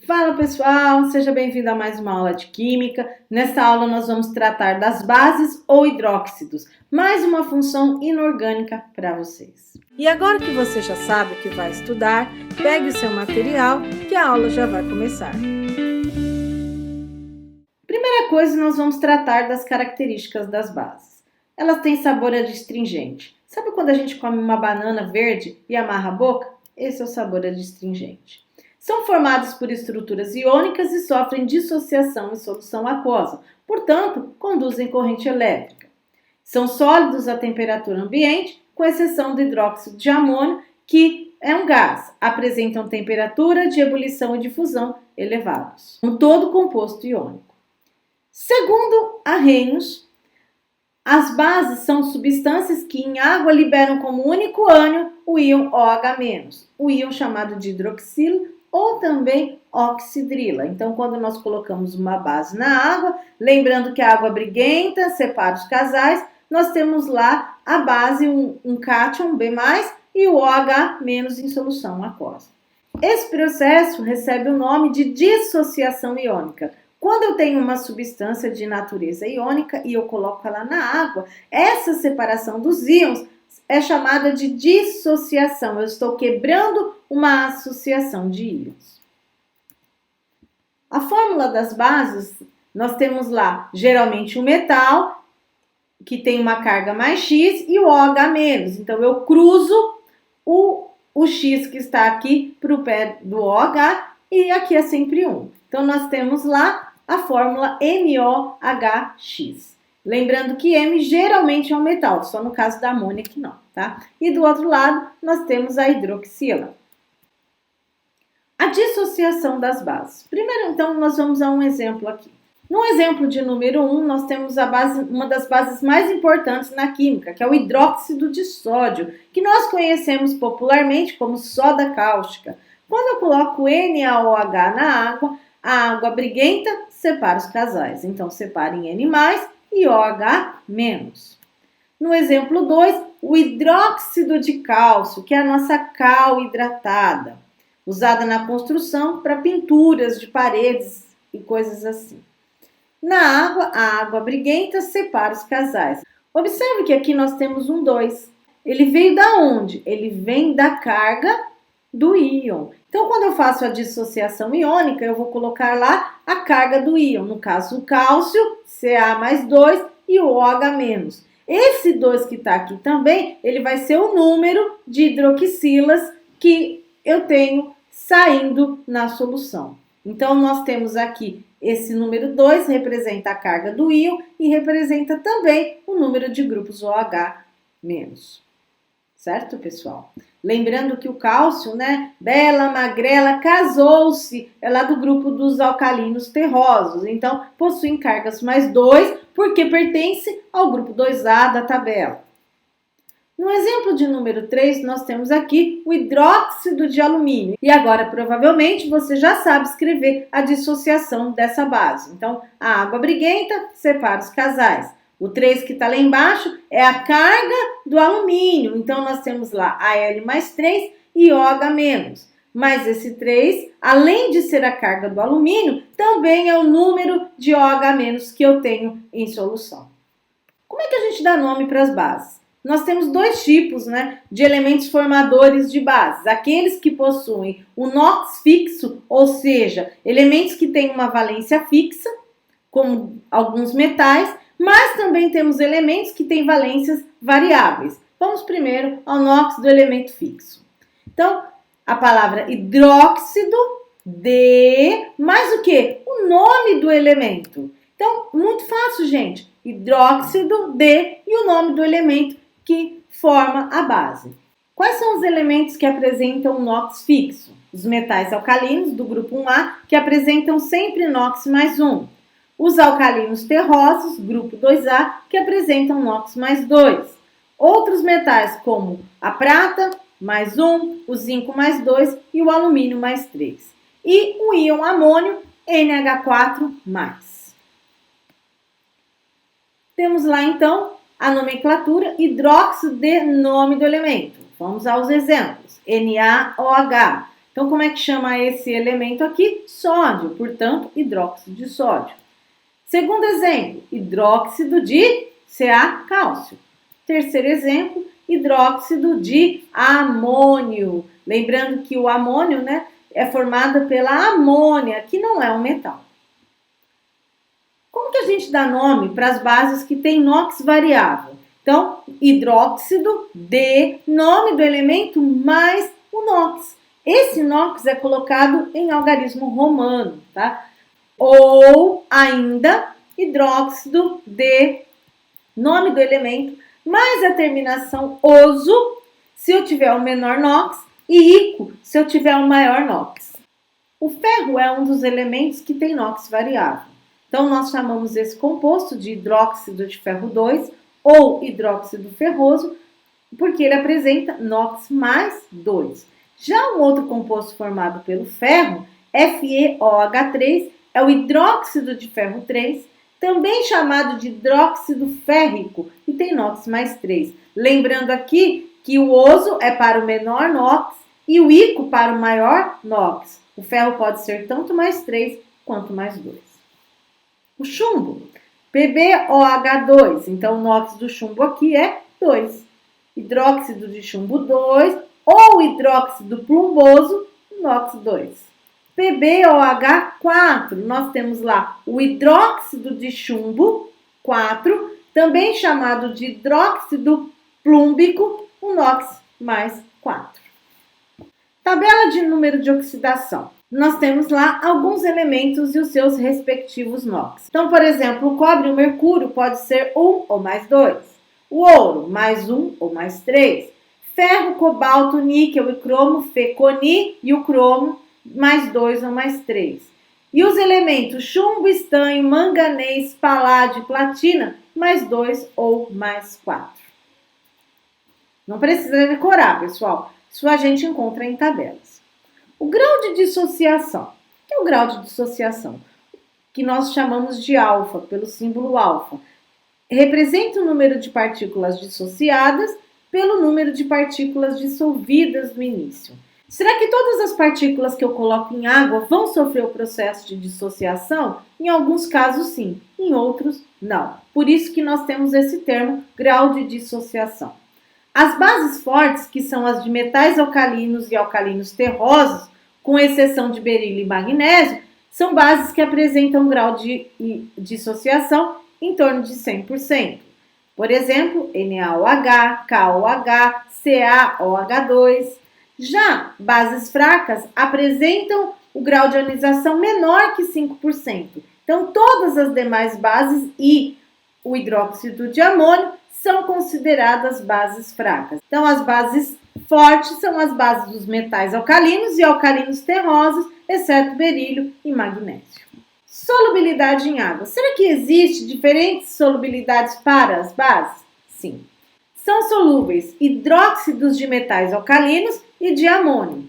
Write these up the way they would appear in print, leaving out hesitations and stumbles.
Fala pessoal, seja bem-vindo a mais uma aula de Química. Nessa aula nós vamos tratar das bases ou hidróxidos, mais uma função inorgânica para vocês. E agora que você já sabe o que vai estudar, pegue o seu material que a aula já vai começar. Primeira coisa, nós vamos tratar das características das bases. Elas têm sabor adstringente. Sabe quando a gente come uma banana verde e amarra a boca? Esse é o sabor adstringente. São formados por estruturas iônicas e sofrem dissociação em solução aquosa, portanto, conduzem corrente elétrica. São sólidos a temperatura ambiente, com exceção do hidróxido de amônio, que é um gás. Apresentam temperatura de ebulição e difusão elevados. Um todo composto iônico. Segundo Arrhenius, as bases são substâncias que em água liberam como único ânion o íon OH-, o íon chamado de hidroxilo, ou também oxidrila. Então, quando nós colocamos uma base na água, lembrando que a água briguenta separa os casais, nós temos lá a base, um cátion B+, e o OH- em solução aquosa. Esse processo recebe o nome de dissociação iônica. Quando eu tenho uma substância de natureza iônica e eu coloco ela na água, essa separação dos íons é chamada de dissociação. Eu estou quebrando uma associação de íons. A fórmula das bases, nós temos lá geralmente o metal, que tem uma carga mais X, e o OH-. Então, eu cruzo o X que está aqui para o pé do OH e aqui é sempre 1. Então, nós temos lá a fórmula MOHX. Lembrando que M geralmente é um metal, só no caso da amônia que não, tá? E do outro lado, nós temos a hidroxila. A dissociação das bases. Primeiro, então, nós vamos a um exemplo aqui. No exemplo de número 1, nós temos a base, uma das bases mais importantes na química, que é o hidróxido de sódio, que nós conhecemos popularmente como soda cáustica. Quando eu coloco NaOH na água, a água briguenta separa os casais. Então, separa em N+, e OH-. No exemplo 2, o hidróxido de cálcio, que é a nossa cal hidratada, usada na construção para pinturas de paredes e coisas assim. Na água, a água briguenta separa os casais. Observe que aqui nós temos um 2. Ele veio da onde? Ele vem da carga do íon. Então, quando eu faço a dissociação iônica, eu vou colocar lá a carga do íon. No caso, o cálcio, Ca+2 e o OH-. Esse 2 que está aqui também, ele vai ser o número de hidroxilas que eu tenho saindo na solução. Então, nós temos aqui esse número 2, representa a carga do íon e representa também o número de grupos OH-. Certo, pessoal? Lembrando que o cálcio, né, bela, magrela, casou-se, é lá do grupo dos alcalinos terrosos. Então, possuem cargas +2, porque pertence ao grupo 2A da tabela. No exemplo de número 3, nós temos aqui o hidróxido de alumínio. E agora, provavelmente, você já sabe escrever a dissociação dessa base. Então, a água briguenta separa os casais. O 3 que está lá embaixo é a carga do alumínio. Então, nós temos lá Al+3 e OH-. Mas esse 3, além de ser a carga do alumínio, também é o número de OH- que eu tenho em solução. Como é que a gente dá nome para as bases? Nós temos dois tipos, né, de elementos formadores de bases. Aqueles que possuem o NOx fixo, ou seja, elementos que têm uma valência fixa, como alguns metais, mas também temos elementos que têm valências variáveis. Vamos primeiro ao NOx do elemento fixo. Então, a palavra hidróxido de, mais o que? O nome do elemento. Então, muito fácil, gente. Hidróxido de e o nome do elemento que forma a base. Quais são os elementos que apresentam NOx fixo? Os metais alcalinos do grupo 1A, que apresentam sempre NOx +1. Os alcalinos terrosos, grupo 2A, que apresentam NOx +2. Outros metais como a prata, +1, o zinco +2 e o alumínio +3. E o íon amônio, NH4+. Temos lá então a nomenclatura hidróxido de nome do elemento. Vamos aos exemplos. NaOH. Então, como é que chama esse elemento aqui? Sódio, portanto, hidróxido de sódio. Segundo exemplo, hidróxido de Ca, cálcio. Terceiro exemplo, hidróxido de amônio. Lembrando que o amônio, né, é formado pela amônia, que não é um metal. Como que a gente dá nome para as bases que têm NOx variável? Então, hidróxido de, nome do elemento mais o NOx. Esse NOx é colocado em algarismo romano, tá? Ou ainda, hidróxido de, nome do elemento, mais a terminação oso, se eu tiver o menor NOx, e ico, se eu tiver o maior NOx. O ferro é um dos elementos que tem NOx variável. Então, nós chamamos esse composto de hidróxido de ferro 2 ou hidróxido ferroso, porque ele apresenta NOx mais 2. Já um outro composto formado pelo ferro, FeOH3, é o hidróxido de ferro 3, também chamado de hidróxido férrico, e tem NOx mais 3. Lembrando aqui que o oso é para o menor NOx e o ico para o maior NOx. O ferro pode ser tanto mais 3 quanto mais 2. O chumbo, PbOH2, então o NOx do chumbo aqui é 2. Hidróxido de chumbo 2 ou hidróxido plumboso, NOx 2. PbOH4, nós temos lá o hidróxido de chumbo 4, também chamado de hidróxido plúmbico, o NOx mais 4. Tabela de número de oxidação. Nós temos lá alguns elementos e os seus respectivos NOx. Então, por exemplo, o cobre e o mercúrio pode ser 1 ou mais 2. O ouro, mais 1 ou mais 3. Ferro, cobalto, níquel e cromo, Fe-Coni, e o cromo, mais 2 ou mais 3. E os elementos chumbo, estanho, manganês, paládio, platina, mais 2 ou mais 4. Não precisa decorar, pessoal. Isso a gente encontra em tabelas. O grau de dissociação. O que é o grau de dissociação? Que nós chamamos de alfa, pelo símbolo alfa. Representa o número de partículas dissociadas pelo número de partículas dissolvidas no início. Será que todas as partículas que eu coloco em água vão sofrer o processo de dissociação? Em alguns casos, sim. Em outros, não. Por isso que nós temos esse termo, grau de dissociação. As bases fortes, que são as de metais alcalinos e alcalinos terrosos, com exceção de berílio e magnésio, são bases que apresentam grau de dissociação em torno de 100%. Por exemplo, NaOH, KOH, CaOH2. Já bases fracas apresentam o grau de ionização menor que 5%. Então, todas as demais bases e o hidróxido de amônio são consideradas bases fracas. Então, as bases fortes são as bases dos metais alcalinos e alcalinos terrosos, exceto berílio e magnésio. Solubilidade em água. Será que existe diferentes solubilidades para as bases? Sim. São solúveis hidróxidos de metais alcalinos e de amônio.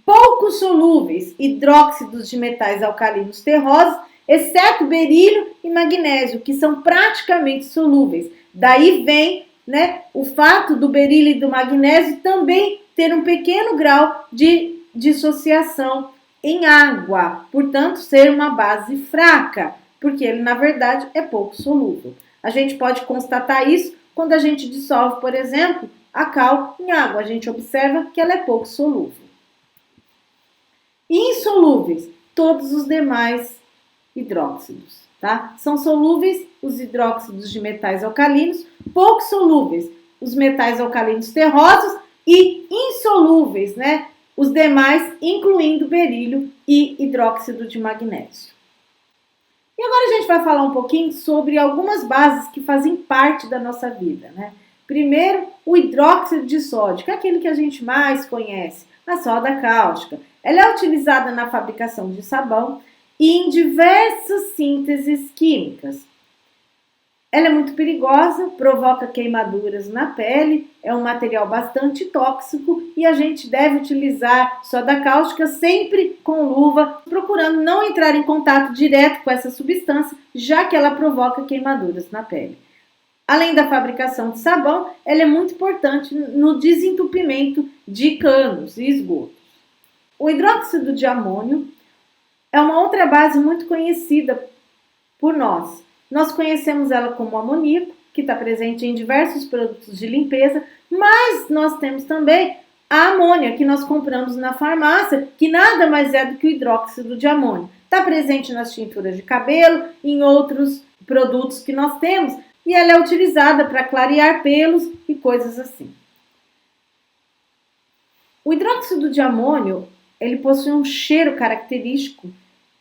Pouco solúveis hidróxidos de metais alcalinos terrosos, exceto berílio e magnésio, que são praticamente solúveis. Daí vem, o fato do berílio e do magnésio também ter um pequeno grau de dissociação em água, portanto, ser uma base fraca, porque ele, na verdade, é pouco solúvel. A gente pode constatar isso quando a gente dissolve, por exemplo, a cal em água. A gente observa que ela é pouco solúvel. Insolúveis, todos os demais hidróxidos, tá? São solúveis os hidróxidos de metais alcalinos, pouco solúveis os metais alcalinos terrosos e insolúveis, os demais, incluindo berílio e hidróxido de magnésio. E agora a gente vai falar um pouquinho sobre algumas bases que fazem parte da nossa vida, Primeiro, o hidróxido de sódio, que é aquele que a gente mais conhece, a soda cáustica. Ela é utilizada na fabricação de sabão e em diversas sínteses químicas. Ela é muito perigosa, provoca queimaduras na pele, é um material bastante tóxico e a gente deve utilizar soda cáustica sempre com luva, procurando não entrar em contato direto com essa substância, já que ela provoca queimaduras na pele. Além da fabricação de sabão, ela é muito importante no desentupimento de canos e esgotos. O hidróxido de amônio é uma outra base muito conhecida por nós. Nós conhecemos ela como amoníaco, que está presente em diversos produtos de limpeza, mas nós temos também a amônia, que nós compramos na farmácia, que nada mais é do que o hidróxido de amônio. Está presente nas tinturas de cabelo, em outros produtos que nós temos, e ela é utilizada para clarear pelos e coisas assim. O hidróxido de amônio, ele possui um cheiro característico,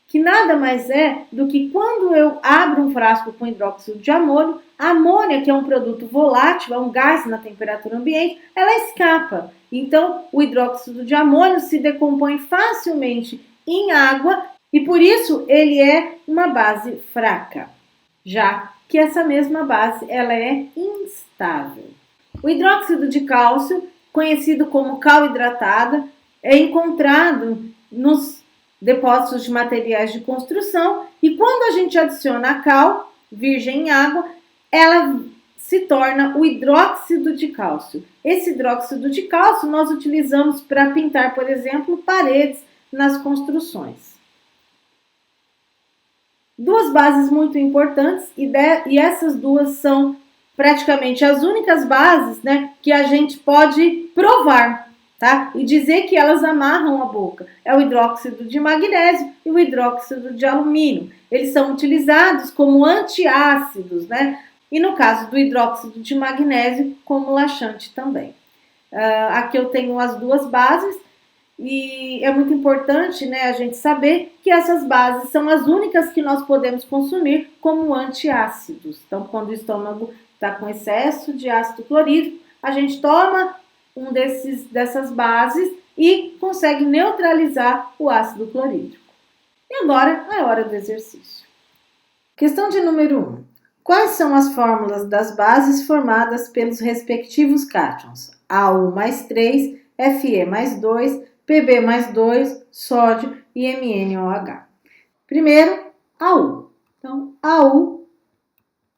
que nada mais é do que quando eu abro um frasco com hidróxido de amônio, a amônia, que é um produto volátil, é um gás na temperatura ambiente, ela escapa. Então, o hidróxido de amônio se decompõe facilmente em água e, por isso, ele é uma base fraca, já que essa mesma base ela é instável. O hidróxido de cálcio, conhecido como cal hidratada, é encontrado nos depósitos de materiais de construção e quando a gente adiciona a cal virgem em água, ela se torna o hidróxido de cálcio. Esse hidróxido de cálcio nós utilizamos para pintar, por exemplo, paredes nas construções. Duas bases muito importantes e essas duas são praticamente as únicas bases, né, que a gente pode provar, tá? E dizer que elas amarram a boca. É o hidróxido de magnésio e o hidróxido de alumínio. Eles são utilizados como antiácidos, né? E no caso do hidróxido de magnésio, como laxante também. Aqui eu tenho as duas bases. E é muito importante, né, a gente saber que essas bases são as únicas que nós podemos consumir como antiácidos. Então, quando o estômago está com excesso de ácido clorídrico, a gente toma dessas bases e consegue neutralizar o ácido clorídrico. E agora é hora do exercício. Questão de número 1. Quais são as fórmulas das bases formadas pelos respectivos cátions? AU mais 3, Fe mais 2, Pb mais 2, sódio e MnOH. Primeiro, AU. Então, AU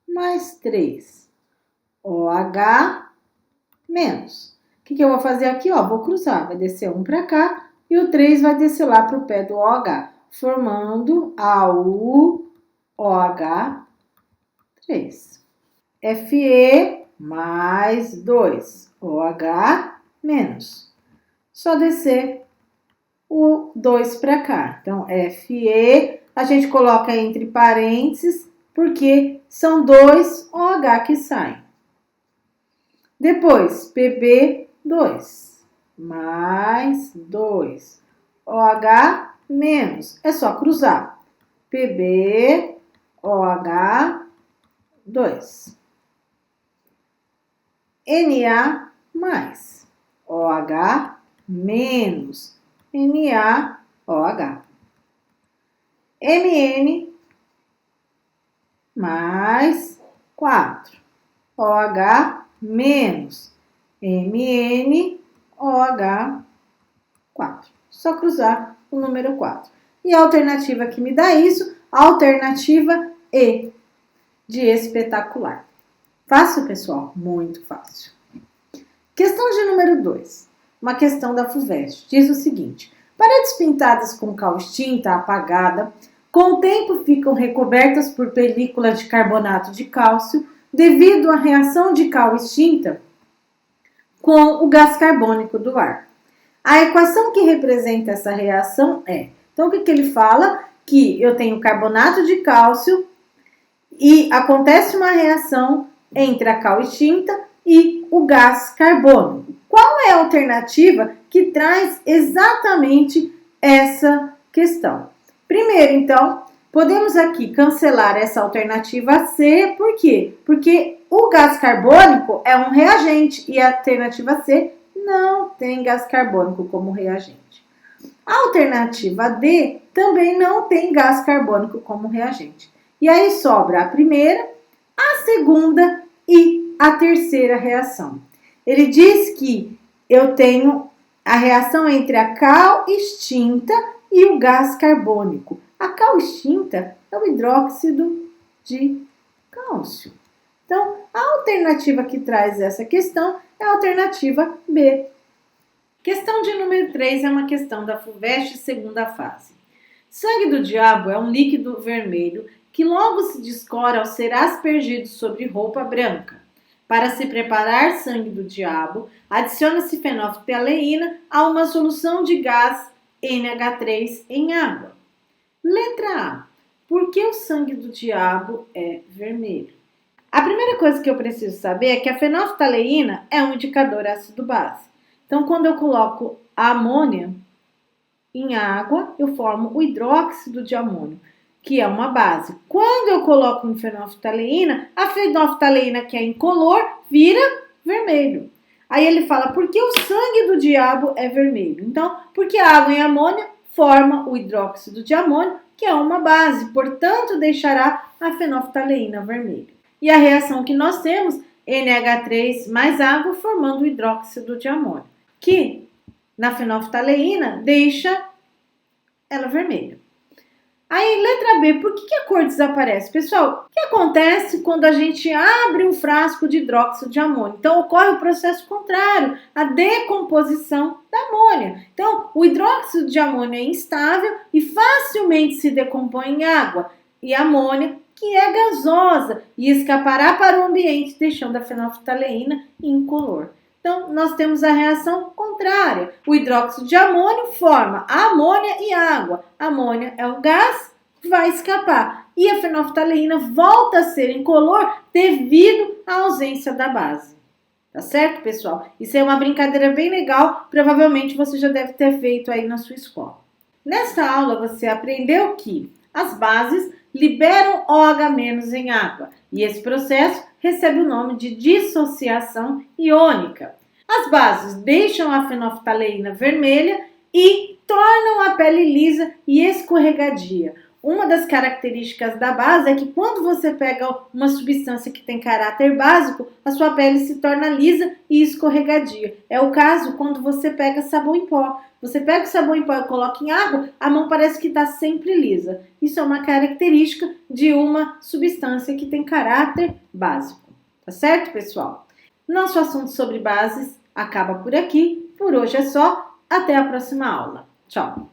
mais 3, OH menos. O que eu vou fazer aqui? Vou cruzar, vai descer um para cá e o 3 vai descer lá para o pé do OH, formando AU, OH, 3. Fe mais 2, OH menos. Só descer o 2 para cá. Então, Fe, a gente coloca entre parênteses, porque são 2 OH que saem. Depois, Pb2, mais 2, OH menos. É só cruzar. Pb, OH, 2. Na mais, OH menos, NaOH. Mn mais 4, OH menos, MnOH 4. Só cruzar o número 4. E a alternativa que me dá isso, a alternativa E, de espetacular. Fácil, pessoal? Muito fácil. Questão de número 2. Uma questão da FUVEST. Diz o seguinte: paredes pintadas com cal extinta, apagada, com o tempo ficam recobertas por película de carbonato de cálcio devido à reação de cal extinta com o gás carbônico do ar. A equação que representa essa reação é... Então, o que ele fala? Que eu tenho carbonato de cálcio e acontece uma reação entre a cal extinta e o gás carbônico. Qual é a alternativa que traz exatamente essa questão? Primeiro, então, podemos aqui cancelar essa alternativa C, por quê? Porque o gás carbônico é um reagente e a alternativa C não tem gás carbônico como reagente. A alternativa D também não tem gás carbônico como reagente. E aí sobra a primeira, a segunda e a terceira reação. Ele diz que eu tenho a reação entre a cal extinta e o gás carbônico. A cal extinta é o hidróxido de cálcio. Então, a alternativa que traz essa questão é a alternativa B. Questão de número 3 é uma questão da FUVEST segunda fase. Sangue do diabo é um líquido vermelho que logo se descora ao ser aspergido sobre roupa branca. Para se preparar sangue do diabo, adiciona-se fenolftaleína a uma solução de gás NH3 em água. Letra A. Por que o sangue do diabo é vermelho? A primeira coisa que eu preciso saber é que a fenolftaleína é um indicador ácido-base. Então, quando eu coloco a amônia em água, eu formo o hidróxido de amônio, que é uma base. Quando eu coloco em fenolftaleína, a fenolftaleína, que é incolor, vira vermelho. Aí ele fala, por que o sangue do diabo é vermelho? Então, porque a água em amônia forma o hidróxido de amônio, que é uma base, portanto, deixará a fenolftaleína vermelha. E a reação que nós temos, NH3 mais água, formando o hidróxido de amônio, que na fenolftaleína deixa ela vermelha. Aí, letra B, por que a cor desaparece? Pessoal, o que acontece quando a gente abre um frasco de hidróxido de amônio? Então, ocorre o processo contrário, a decomposição da amônia. Então, o hidróxido de amônio é instável e facilmente se decompõe em água. E a amônia, que é gasosa, e escapará para o ambiente, deixando a fenolftaleína incolor. Então, nós temos a reação contrária. O hidróxido de amônio forma a amônia e água. A amônia é um gás, vai escapar. E a fenolftaleína volta a ser incolor devido à ausência da base. Tá certo, pessoal? Isso é uma brincadeira bem legal. Provavelmente você já deve ter feito aí na sua escola. Nesta aula, você aprendeu que as bases liberam OH- em água. E esse processo recebe o nome de dissociação iônica. As bases deixam a fenolftaleína vermelha e tornam a pele lisa e escorregadia. Uma das características da base é que quando você pega uma substância que tem caráter básico, a sua pele se torna lisa e escorregadia. É o caso quando você pega sabão em pó. Você pega o sabão em pó e coloca em água, a mão parece que está sempre lisa. Isso é uma característica de uma substância que tem caráter básico. Tá certo, pessoal? Nosso assunto sobre bases acaba por aqui. Por hoje é só. Até a próxima aula. Tchau!